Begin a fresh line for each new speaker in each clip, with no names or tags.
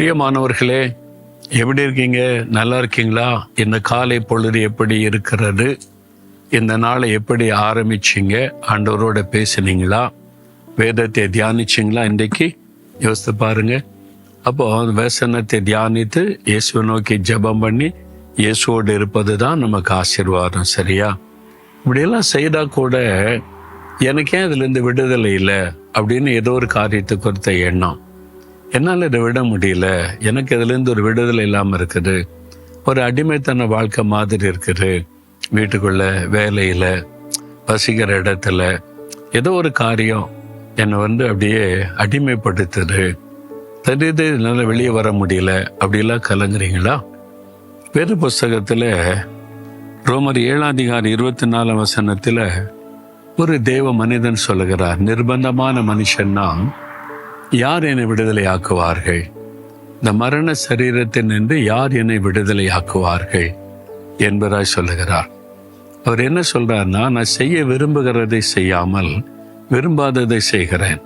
பிரியமானவர்களே, எப்படி இருக்கீங்க? நல்லா இருக்கீங்களா? இந்த காலை பொழுது எப்படி இருக்கிறது? இந்த நாளை எப்படி ஆரம்பிச்சிங்க? ஆண்டவரோட பேசுனீங்களா? வேதத்தை தியானிச்சிங்களா? இன்றைக்கு யோசித்து பாருங்க. அப்போ வசனத்தை தியானித்து இயேசுவை நோக்கி ஜெபம் பண்ணி இயேசுவோடு இருப்பது தான் நமக்கு ஆசீர்வாதம். சரியா? இப்படியெல்லாம் செய்தால் கூட எனக்கு ஏன் இதுலேருந்து விடுதலை இல்லை அப்படின்னு ஏதோ ஒரு காரியத்தை குறித்த எண்ணம். என்னால் இதை விட முடியல, எனக்கு இதுலேருந்து ஒரு விடுதலை இல்லாமல் இருக்குது, ஒரு அடிமைத்தன வாழ்க்கை மாதிரி இருக்குது, வீட்டுக்குள்ள, வேலையில், வசிக்கிற இடத்துல ஏதோ ஒரு காரியம் என்னை அப்படியே அடிமைப்படுத்துது, தெரியுது, என்னால் வெளியே வர முடியல, அப்படிலாம் கலங்குறீங்களா? வேத புஸ்தகத்தில் ரோமர் 7:24 ஒரு தேவ மனிதன் சொல்லுகிறார், நிர்பந்தமான மனுஷன்னா யார் என்னை விடுதலை ஆக்குவார்கள்? இந்த மரண சரீரத்தில் நின்று யார் என்னை விடுதலை ஆக்குவார்கள் என்பதாய் சொல்லுகிறார். அவர் என்ன சொல்றாருன்னா, நான் செய்ய விரும்புகிறதை செய்யாமல் விரும்பாததை செய்கிறேன்.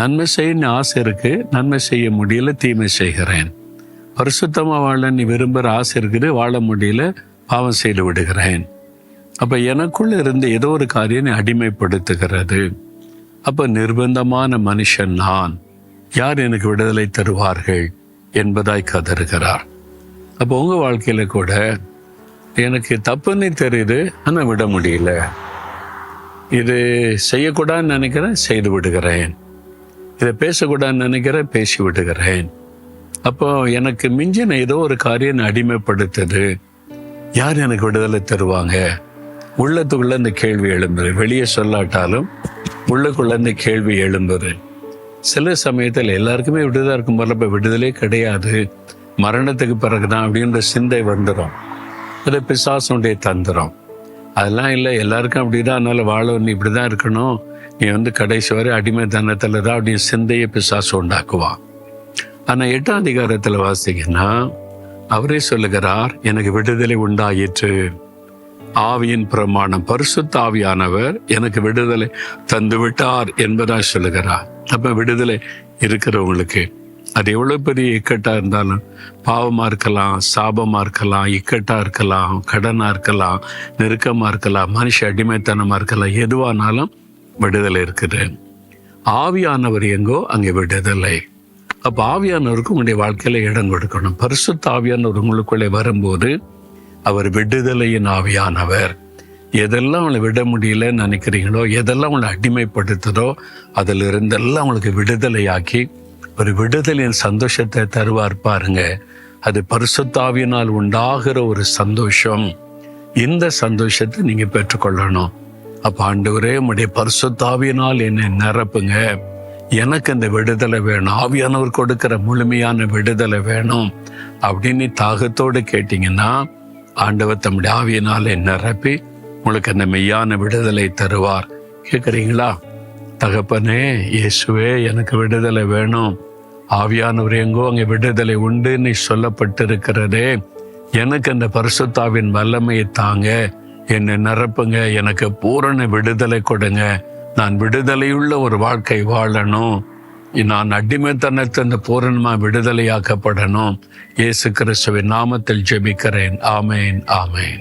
நன்மை செய்ய ஆசை இருக்கு, நன்மை செய்ய முடியல, தீமை செய்கிறேன். பரிசுத்தமா வாழ நீ விரும்புகிற ஆசை இருக்குது, வாழ முடியல, பாவம் செய்து விடுகிறேன். அப்ப எனக்குள்ள இருந்து ஏதோ ஒரு காரியம் அடிமைப்படுத்துகிறது. அப்ப நிர்பந்தமான மனுஷன் நான், யார் எனக்கு விடுதலை தருவார்கள் என்பதாய் கதறுகிறார். அப்போ உங்க வாழ்க்கையில கூட எனக்கு தப்புன்னு தெரியுது, ஆனா விட முடியல, இது செய்யக்கூடாதுன்னு நினைக்கிறேன், செய்து விடுகிறேன், இதை பேசக்கூடாதுன்னு நினைக்கிறேன், பேசி விடுகிறேன். அப்போ எனக்கு மிஞ்சின ஏதோ ஒரு காரியம் அடிமைப்படுத்துது, யார் எனக்கு விடுதலை தருவாங்க? உள்ளத்துக்குள்ள இந்த கேள்வி எழும்புது, வெளியே சொல்லாட்டாலும் உள்ளுக்குள்ள இந்த கேள்வி எழும்புது. சில சமயத்தில் எல்லாருக்குமே விடுதலை இருக்கும் போல, இப்போ விடுதலே கிடையாது, மரணத்துக்கு பிறகுதான் அப்படின்ற சிந்தை வந்துடும். அது பிசாசுடைய தந்திரம். அதெல்லாம் இல்லை, எல்லாருக்கும் அப்படிதான், அதனால வாழ நீ இப்படிதான் இருக்கணும், நீ கடைசி வரை அடிமைத்தனத்துல தான் அப்படின்னு சிந்தையை பிசாசு உண்டாக்குவான். ஆனா 8ஆம் அதிகாரத்துல வாசிங்கன்னா அவரே சொல்லுகிறார், எனக்கு விடுதலை உண்டாயிற்று, ஆவியின் பிரமாணம், பரிசுத்த ஆவியானவர் எனக்கு விடுதலை தந்து விட்டார் என்பதா சொல்லுகிறார். அப்ப விடுதலை இருக்கிறவங்களுக்கு அது எவ்வளவு பெரிய இக்கட்டா இருந்தாலும், பாவமா இருக்கலாம், சாபமா இருக்கலாம், இக்கட்டா இருக்கலாம், கடனா இருக்கலாம், நெருக்கமா இருக்கலாம், மனுஷ அடிமைத்தனமா இருக்கலாம், எதுவானாலும் விடுதலை இருக்குது. ஆவியானவர் எங்கோ அங்கே விடுதலை. அப்ப ஆவியானவருக்கு உங்களுடைய வாழ்க்கையில இடம் கொடுக்கணும். பரிசுத்த ஆவியானவர் உங்களுக்குள்ளே வரும்போது அவர் விடுதலையின் ஆவியானவர். எதெல்லாம் அவங்களை விட முடியலன்னு நினைக்கிறீங்களோ, எதெல்லாம் அவங்களை அடிமைப்படுத்துதோ, அதில் இருந்தெல்லாம் அவங்களுக்கு விடுதலையாக்கி ஒரு விடுதலையின் சந்தோஷத்தை தருவார் பாருங்க. அது பரிசுத்த ஆவியினால் உண்டாகிற ஒரு சந்தோஷம். இந்த சந்தோஷத்தை நீங்க பெற்றுக்கொள்ளணும். அப்ப ஆண்டவரே, உம்முடைய பரிசுத்த ஆவியினால் என்னை நிரப்புங்க, எனக்கு இந்த விடுதலை வேணும், ஆவியானவர் கொடுக்கிற முழுமையான விடுதலை வேணும் அப்படின்னு தாகத்தோடு கேட்டீங்கன்னா ஆண்டவர் தம்முடைய ஆவியினாலே நிரப்பி உங்களுக்கு அந்த மெய்யான விடுதலை தருவார். கேட்குறீங்களா? தகப்பனே, இயேசுவே, எனக்கு விடுதலை வேணும், ஆவியானவர் எங்கோ அங்கே விடுதலை உண்டுன்னு சொல்லப்பட்டிருக்கிறதே, எனக்கு அந்த பரிசுத்தாவின் வல்லமையை தாங்க, என்னை நிரப்புங்க, எனக்கு பூரண விடுதலை கொடுங்க, நான் விடுதலையுள்ள ஒரு வாழ்க்கை வாழணும், நான் அடிமைத்தனத்திலிருந்து பூரணமா விடுதலையாக்கப்படணும். இயேசு கிறிஸ்துவின் நாமத்தில் ஜெபிக்கிறேன். ஆமேன், ஆமேன்.